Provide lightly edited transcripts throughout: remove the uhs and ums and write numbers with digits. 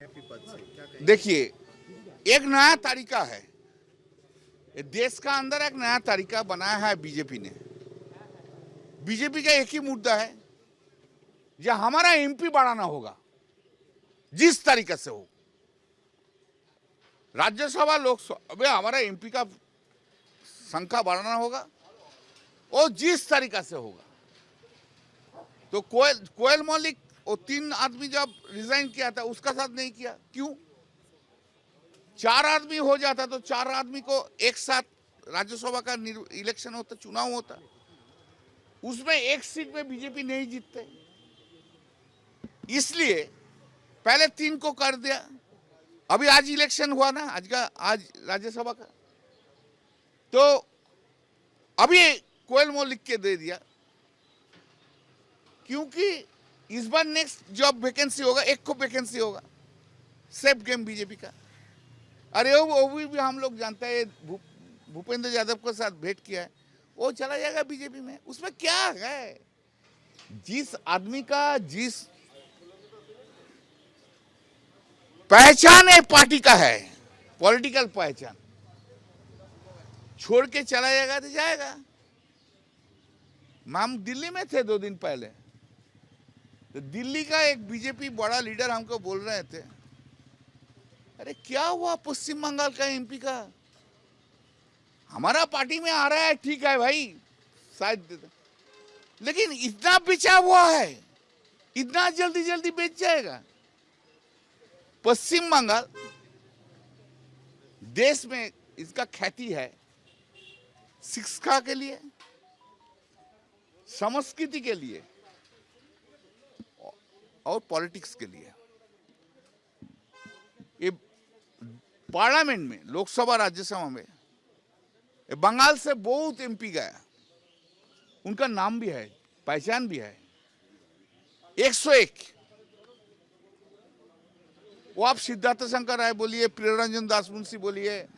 देखिए, एक नया तरीका है, देश का अंदर एक नया तरीका बनाया है बीजेपी ने। बीजेपी का एक ही मुद्दा है, जो हमारा एमपी बढ़ाना होगा, जिस तरीके से हो। राज्यसभा लोकसभा हमारा एमपी का संख्या बढ़ाना होगा और जिस तरीका से होगा। तो कोयल मौलिक वो 3 आदमी जब रिजाइन किया था उसका साथ नहीं किया, क्यों? 4 आदमी हो जाता तो 4 आदमी को एक साथ राज्यसभा का इलेक्शन होता, चुनाव होता, उसमें एक सीट में बीजेपी नहीं जीतते, इसलिए पहले 3 को कर दिया। अभी आज इलेक्शन हुआ ना, आज राज्यसभा का, तो अभी कोयल मौलिक के दे दिया, क्योंकि इस बार नेक्स्ट जब वैकेंसी होगा, एक को वैकेंसी होगा, सेफ गेम बीजेपी का। अरे वो भी हम लोग जानते हैं, भूपेंद्र यादव के साथ भेंट किया है, वो चला जाएगा बीजेपी में। उसमें क्या है, जिस आदमी का जिस पहचान है पार्टी का है, पॉलिटिकल पहचान, छोड़ के चला जाएगा तो जाएगा। हम दिल्ली में थे 2 दिन पहले, तो दिल्ली का एक बीजेपी बड़ा लीडर हमको बोल रहे थे, अरे क्या हुआ पश्चिम बंगाल का एमपी का, हमारा पार्टी में आ रहा है, ठीक है भाई, शायद, लेकिन इतना बेचा हुआ है, इतना जल्दी जल्दी बेच जाएगा। पश्चिम बंगाल देश में इसका ख्याति है शिक्षा के लिए, संस्कृति के लिए और पॉलिटिक्स के लिए। ये पार्लियामेंट में, लोकसभा राज्यसभा में बंगाल से बहुत एमपी गया, उनका नाम भी है, पहचान भी है, 101। वो आप सिद्धार्थ शंकर राय बोलिए, प्रियरंजन दास मुंशी बोलिए,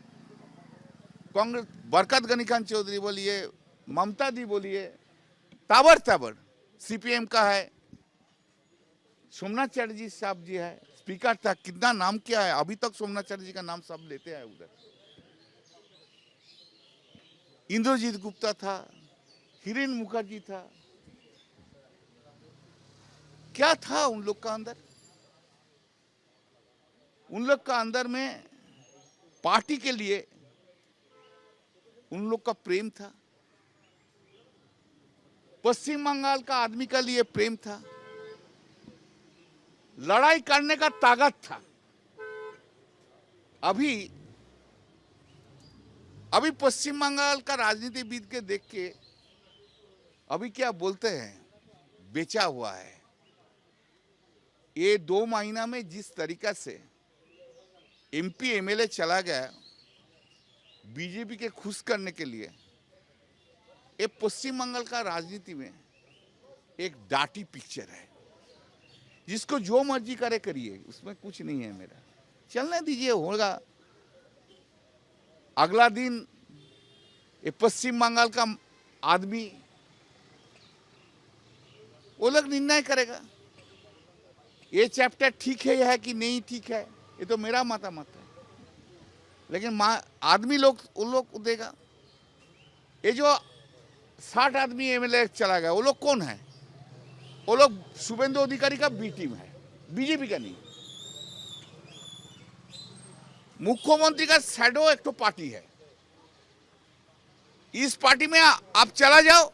कांग्रेस बरकत गनी खान चौधरी बोलिए, ममता दी बोलिए, ताबर ताबर सीपीएम का है, सोमनाथ चटर्जी साहब जी है, स्पीकर था, कितना नाम किया है, अभी तक सोमनाथ चटर्जी का नाम सब लेते हैं उधर। इंद्रजीत गुप्ता था, हिरेन मुखर्जी था, क्या था उन लोग का अंदर? उन लोग का अंदर में पार्टी के लिए उन लोग का प्रेम था, पश्चिम बंगाल का आदमी का लिए प्रेम था, लड़ाई करने का ताकत था। अभी पश्चिम बंगाल का राजनीतिविद के देख के अभी क्या बोलते हैं, बेचा हुआ है। ये 2 महीना में जिस तरीका से एमपी एमएलए चला गया बीजेपी के खुश करने के लिए, ये पश्चिम बंगाल का राजनीति में एक डार्टी पिक्चर है। जिसको जो मर्जी करे करिए, उसमें कुछ नहीं है मेरा, चलने दीजिए, होगा। अगला दिन ये पश्चिम बंगाल का आदमी वो लोग निर्णय करेगा, ये चैप्टर ठीक है कि नहीं ठीक है, ये तो मेरा मत है, लेकिन आदमी लोग उन लोग को देगा। ये जो 60 आदमी एमएलए चला गया, वो लोग कौन है? वो लोग शुभेंदु अधिकारी का बी टीम है, बीजेपी का नहीं। मुख्यमंत्री का शैडो एक तो पार्टी है, इस पार्टी में आप चला जाओ,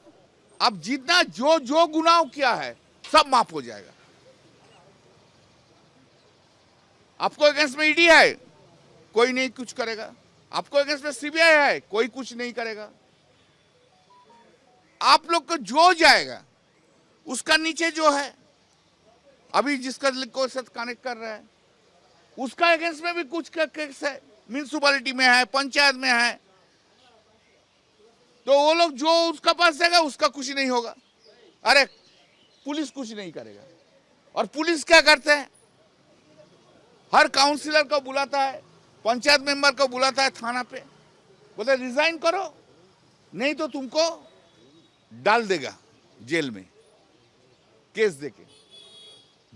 आप जितना जो गुनाह किया है सब माफ हो जाएगा। आपको अगेंस्ट में ईडी है, कोई नहीं कुछ करेगा। आपको अगेंस्ट में सीबीआई है, कोई कुछ नहीं करेगा। आप लोग को जो जाएगा उसका नीचे जो है, अभी जिसका को साथ कनेक्ट कर रहा है, उसका अगेंस्ट में भी कुछ केस है, म्यूनिसिपैलिटी में है, पंचायत में है, तो वो लोग जो उसका पास जाएगा उसका कुछ नहीं होगा। अरे पुलिस कुछ नहीं करेगा। और पुलिस क्या करते हैं, हर काउंसिलर को बुलाता है, पंचायत मेंबर को बुलाता है थाना पे, बोलते रिजाइन करो, नहीं तो तुमको डाल देगा जेल में केस देके।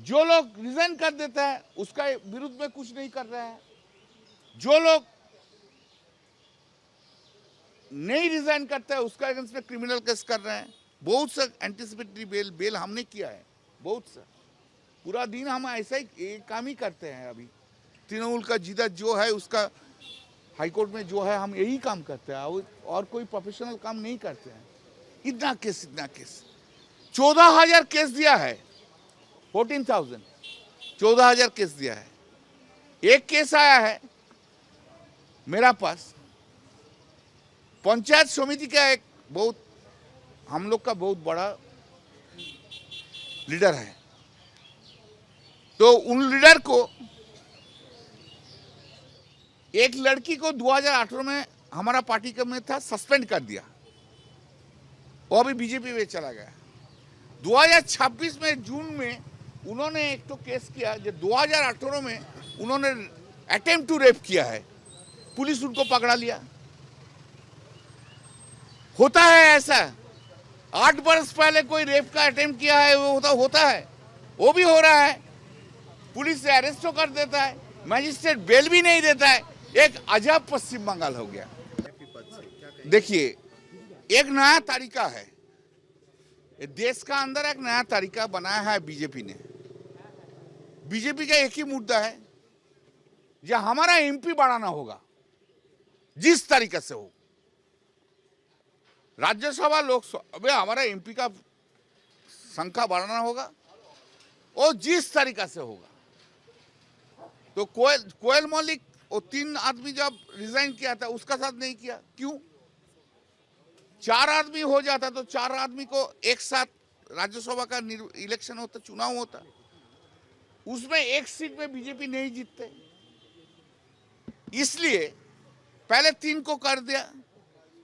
जो लोग रिजाइन कर देता है उसका विरुद्ध में कुछ नहीं कर रहा है, जो लोग नहीं रिजाइन करता है उसका अगेंस्ट में क्रिमिनल केस कर रहे हैं। बहुत सा एंटिसिपेटरी बेल हमने किया है, बहुत सा। पूरा दिन हम ऐसा ही काम ही करते हैं। अभी तृणमूल का जीता जो है उसका हाईकोर्ट में जो है हम यही काम करते हैं और कोई प्रोफेशनल काम नहीं करते हैं। इतना केस 14,000 केस दिया है, 14,000 14,000 केस दिया है। एक केस आया है मेरा पास, पंचायत समिति का एक बहुत हम लोग का बहुत बड़ा लीडर है, तो उन लीडर को एक लड़की को 2018 में हमारा पार्टी का में था, सस्पेंड कर दिया, वो अभी बीजेपी में चला गया। 2026 में जून में उन्होंने एक तो केस किया जो 2018 में उन्होंने अटेम्प्ट टू रेप किया है, पुलिस उनको पकड़ा लिया। होता है ऐसा, 8 वर्ष पहले कोई रेप का अटेम्प्ट किया है वो होता है, वो भी हो रहा है, पुलिस से अरेस्ट कर देता है, मैजिस्ट्रेट बेल भी नहीं देता है। एक अजब पश्चिम बंगाल हो गया। देखिए, एक नया तरीका है, देश का अंदर एक नया तरीका बनाया है बीजेपी ने। बीजेपी का एक ही मुद्दा है, जो हमारा एमपी बढ़ाना होगा, जिस तरीके से हो, राज्यसभा लोकसभा हमारा एमपी का संख्या बढ़ाना होगा और जिस तरीका से होगा। तो कोयल मौलिक वो 3 आदमी जब रिजाइन किया था उसका साथ नहीं किया, क्यों? 4 आदमी हो जाता तो 4 आदमी को एक साथ राज्यसभा का इलेक्शन होता, चुनाव होता, उसमें एक सीट में बीजेपी नहीं जीतते, इसलिए पहले 3 को कर दिया।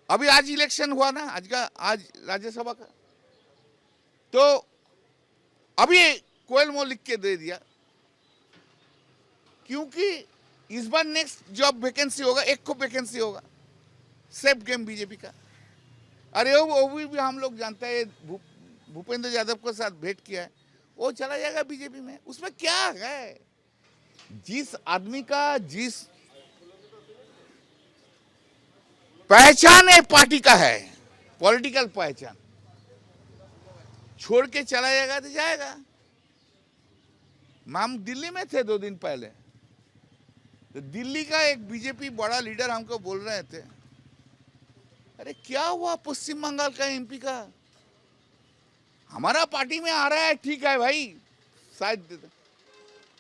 अभी आज इलेक्शन हुआ ना, आज राज्यसभा का, तो अभी कोयल मौलिक के दे दिया, क्योंकि इस बार नेक्स्ट जब वैकेंसी होगा, एक को वैकेंसी होगा, सेफ गेम बीजेपी का। अरे वो भी हम लोग जानते हैं, भूपेंद्र यादव के साथ भेंट किया है, वो चला जाएगा बीजेपी में, उसमें क्या है? जिस आदमी का जिस पहचान है पार्टी का है, पॉलिटिकल पहचान, छोड़ के चला जाएगा तो जाएगा। हम दिल्ली में थे 2 दिन पहले, तो दिल्ली का एक बीजेपी बड़ा लीडर हमको बोल रहे थे, अरे क्या हुआ पश्चिम बंगाल का एमपी का, हमारा पार्टी में आ रहा है, ठीक है भाई, शायद,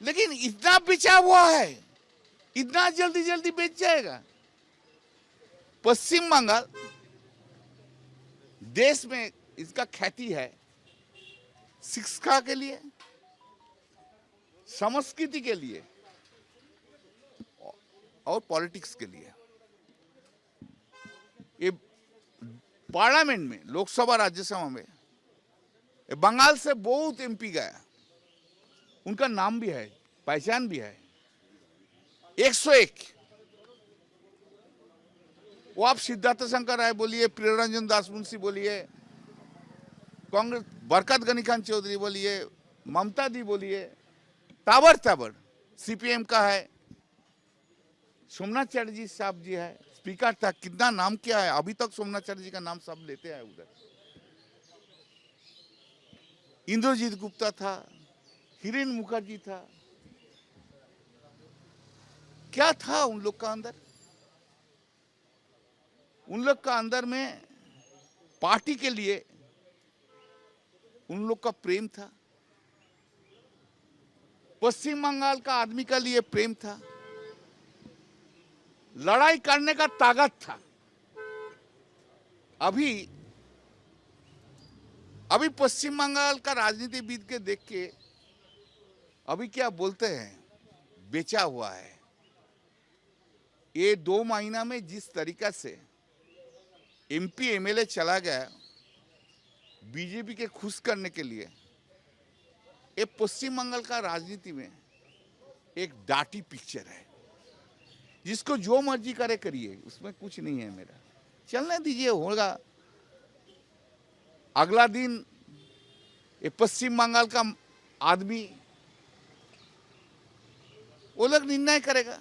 लेकिन इतना बेचा हुआ है, इतना जल्दी बेच जाएगा। पश्चिम बंगाल देश में इसका ख्याति है शिक्षा के लिए, संस्कृति के लिए और पॉलिटिक्स के लिए। ये पार्लियामेंट में, लोकसभा राज्यसभा में बंगाल से बहुत एमपी गया, उनका नाम भी है, पहचान भी है, 101। वो आप सिद्धार्थ शंकर राय बोलिए, प्रियरंजन दास मुंशी बोलिए, कांग्रेस बरकत गनी खान चौधरी बोलिए, ममता दी बोलिए, ताबड़ सीपीएम का है, सोमनाथ चटर्जी साहब जी है, स्पीकर था, कितना नाम किया है, अभी तक सोमनाथ चटर्जी का नाम सब लेते हैं उधर। इंद्रजीत गुप्ता था, हिरेन मुखर्जी था, क्या था उन लोग का अंदर? उन लोग का अंदर में पार्टी के लिए उन लोग का प्रेम था, पश्चिम बंगाल का आदमी का लिए प्रेम था, लड़ाई करने का ताकत था। अभी पश्चिम बंगाल का राजनीतिविद के देख के अभी क्या बोलते हैं, बेचा हुआ है। ये 2 महीना में जिस तरीका से एमपी एमएलए चला गया बीजेपी के खुश करने के लिए, ये पश्चिम बंगाल का राजनीति में एक डार्टी पिक्चर है, जिसको जो मर्जी करे करिए, उसमें कुछ नहीं है मेरा, चलने दीजिए, होगा। अगला दिन ये पश्चिम बंगाल का आदमी वो लोग निर्णय करेगा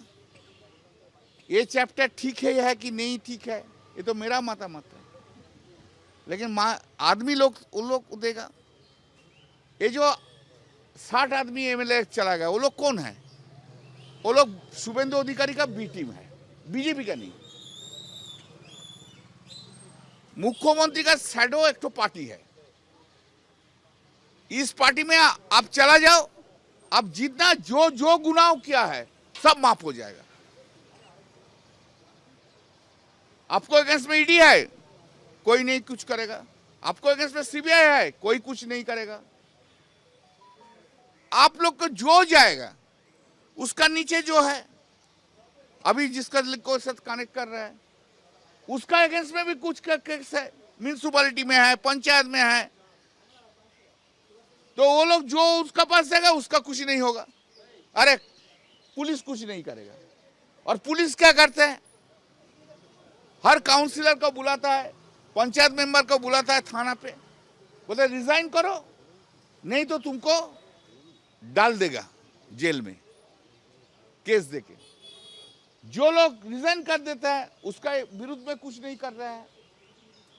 ये चैप्टर ठीक है कि नहीं ठीक है, ये तो मेरा मतामत है। लेकिन आदमी लोग उन लोग देगा। ये जो 60 आदमी एमएलए चला गया, वो लोग कौन है? वो लोग शुभेंदु अधिकारी का बी टीम है, बीजेपी का नहीं। मुख्यमंत्री का शैडो एक तो पार्टी है। इस पार्टी में आप चला जाओ, आप जितना जो जो गुनाह किया है सब माफ हो जाएगा। आपको अगेंस्ट में ईडी है, कोई नहीं कुछ करेगा। आपको अगेंस्ट में सीबीआई है, कोई कुछ नहीं करेगा। आप लोग को जो जाएगा उसका नीचे जो है, अभी जिसका को साथ कनेक्ट कर रहा है, उसका अगेंस्ट में भी कुछ केस है, म्यूनिसिपैलिटी में है, पंचायत में है। तो वो लोग जो उसका पास जाएगा उसका कुछ नहीं होगा। अरे पुलिस कुछ नहीं करेगा। और पुलिस क्या करते हैं? हर काउंसिलर को बुलाता है, पंचायत मेंबर को बुलाता है थाना पे, बोलते रिजाइन करो नहीं तो तुमको डाल देगा जेल में केस देके। जो लोग रिजाइन कर देता है उसका विरुद्ध में कुछ नहीं कर रहा है।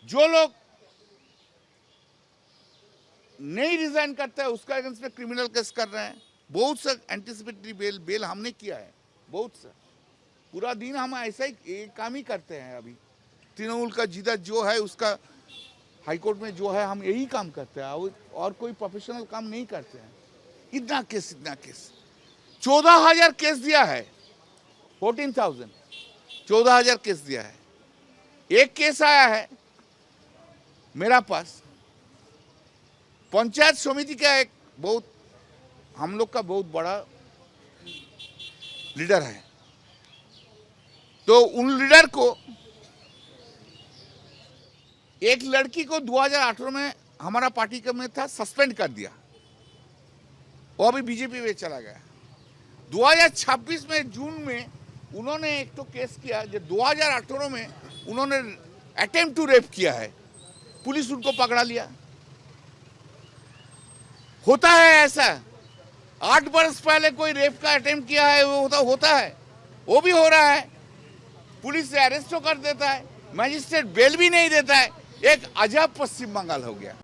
जो लोग नहीं रिजाइन करता है उसका अगेंस्ट में क्रिमिनल केस कर रहे हैं। बहुत सा एंटिसिपेटरी बेल हमने किया है, बहुत सा। पूरा दिन हम ऐसा ही काम ही करते हैं। अभी तृणमूल का जीता जो है उसका हाईकोर्ट में जो है हम यही काम करते हैं, और कोई प्रोफेशनल काम नहीं करते हैं। इतना केस 14,000 केस दिया है, 14,000 14,000 केस दिया है। एक केस आया है मेरा पास, पंचायत समिति का एक बहुत हम लोग का बहुत बड़ा लीडर है। तो उन लीडर को एक लड़की को 2018 में हमारा पार्टी का में था, सस्पेंड कर दिया। वो अभी बीजेपी में चला गया। 2026 में जून में उन्होंने एक तो केस किया जो 2018 में उन्होंने अटेम्प्ट टू रेप किया है, पुलिस उनको पकड़ा लिया। होता है ऐसा, 8 वर्ष पहले कोई रेप का अटेम्प्ट किया है वो होता है, वो भी हो रहा है। पुलिस से अरेस्ट कर देता है, मजिस्ट्रेट बेल भी नहीं देता है। एक अजब पश्चिम बंगाल हो गया।